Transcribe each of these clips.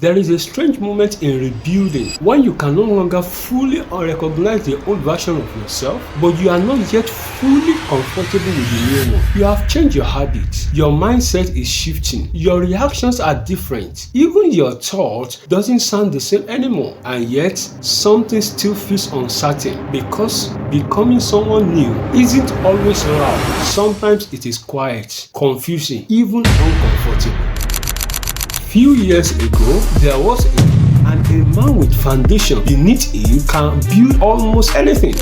There is a strange moment in rebuilding when you can no longer fully recognize the old version of yourself, but you are not yet fully comfortable with the new one. You have changed your habits, your mindset is shifting, your reactions are different, even your thought doesn't sound the same anymore, and yet something still feels uncertain because becoming someone new isn't always loud. Sometimes it is quiet, confusing, even uncomfortable. Few years ago, there was a man with foundation beneath him can build almost anything.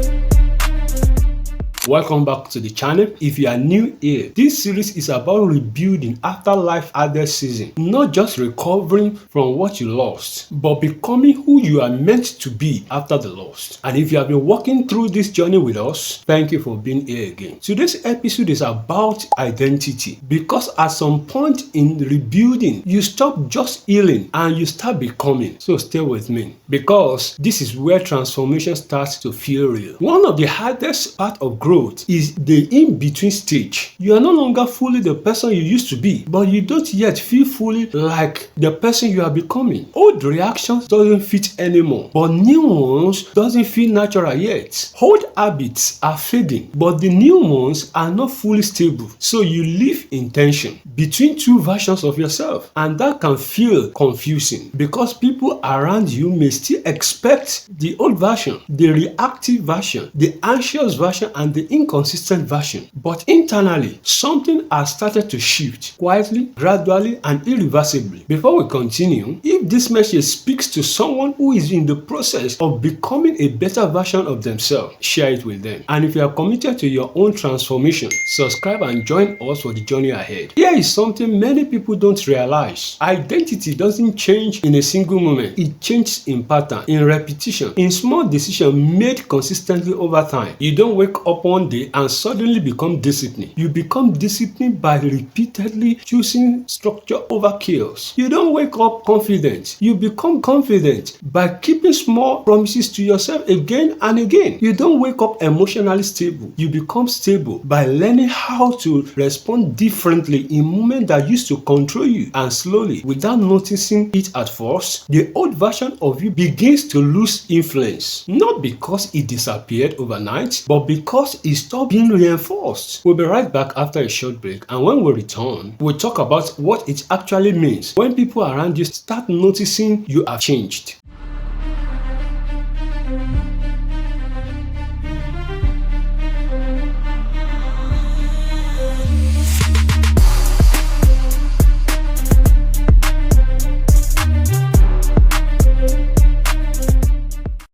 Welcome back to the channel. If you are new here, this series is about rebuilding after life added season. Not just recovering from what you lost, but becoming who you are meant to be after the loss. And if you have been walking through this journey with us, thank you for being here again. Today's episode is about identity, because at some point in rebuilding, you stop just healing and you start becoming. So stay with me, because this is where transformation starts to feel real. One of the hardest part of growth is the in-between stage. You are no longer fully the person you used to be, but you don't yet feel fully like the person you are becoming. Old reactions doesn't fit anymore, but new ones doesn't feel natural yet. Old habits are fading, but the new ones are not fully stable. So you live in tension between two versions of yourself, and that can feel confusing because people around you may still expect the old version, the reactive version, the anxious version, and the inconsistent version. But internally, something has started to shift quietly, gradually, and irreversibly. Before we continue, if this message speaks to someone who is in the process of becoming a better version of themselves, share it with them. And if you are committed to your own transformation, subscribe and join us for the journey ahead. Here is something many people don't realize. Identity doesn't change in a single moment. It changes in pattern, in repetition, in small decisions made consistently over time. You don't wake up one day and suddenly become disciplined. You become disciplined by repeatedly choosing structure over chaos. You don't wake up confident. You become confident by keeping small promises to yourself again and again. You don't wake up emotionally stable. You become stable by learning how to respond differently in moments that used to control you. And slowly, without noticing it at first, the old version of you begins to lose influence. Not because it disappeared overnight, but because it stopped being reinforced. We'll be right back after a short break, and when we return, we'll talk about what it actually means when people around you start noticing you have changed.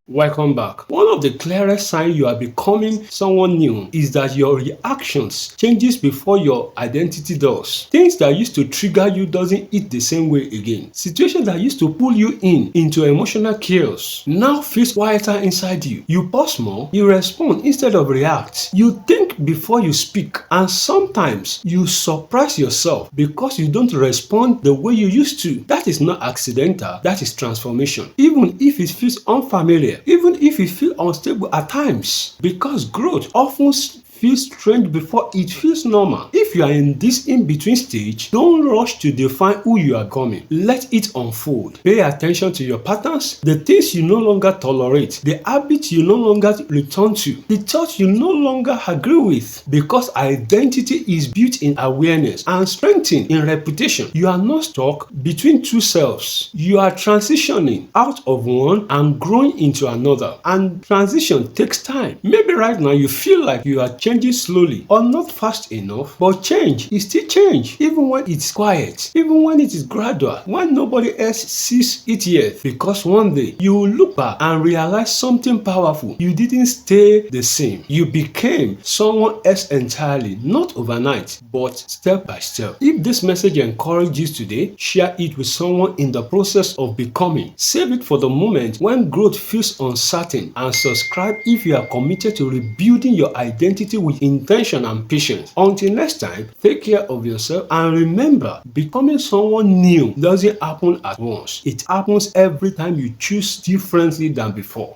Welcome back. One of the clearest signs you are becoming someone new is that your reactions changes before your identity does. Things that used to trigger you doesn't hit the same way again. Situations that used to pull you into emotional chaos now feels quieter inside you. You pause more, you respond instead of react. You think before you speak, and sometimes you surprise yourself because you don't respond the way you used to. That is not accidental, that is transformation. Even if it feels unfamiliar, even if you feel unstable at times, because growth often feels strange before it feels normal. If you are in this in-between stage, don't rush to define who you are becoming. Let it unfold. Pay attention to your patterns, the things you no longer tolerate, the habits you no longer return to, the thoughts you no longer agree with, because identity is built in awareness and strengthened in repetition. You are not stuck between two selves. You are transitioning out of one and growing into another. And transition takes time. Maybe right now you feel like you are changing slowly or not fast enough, but change is still change, even when it's quiet, even when it is gradual, when nobody else sees it yet. Because one day you will look back and realize something powerful. You didn't stay the same. You became someone else entirely, not overnight, but step by step. If this message encourages you today, share it with someone in the process of becoming. Save it for the moment when growth feels uncertain, and subscribe if you are committed to rebuilding your identity with intention and patience. Until next time, take care of yourself, and remember, becoming someone new doesn't happen at once. It happens every time you choose differently than before.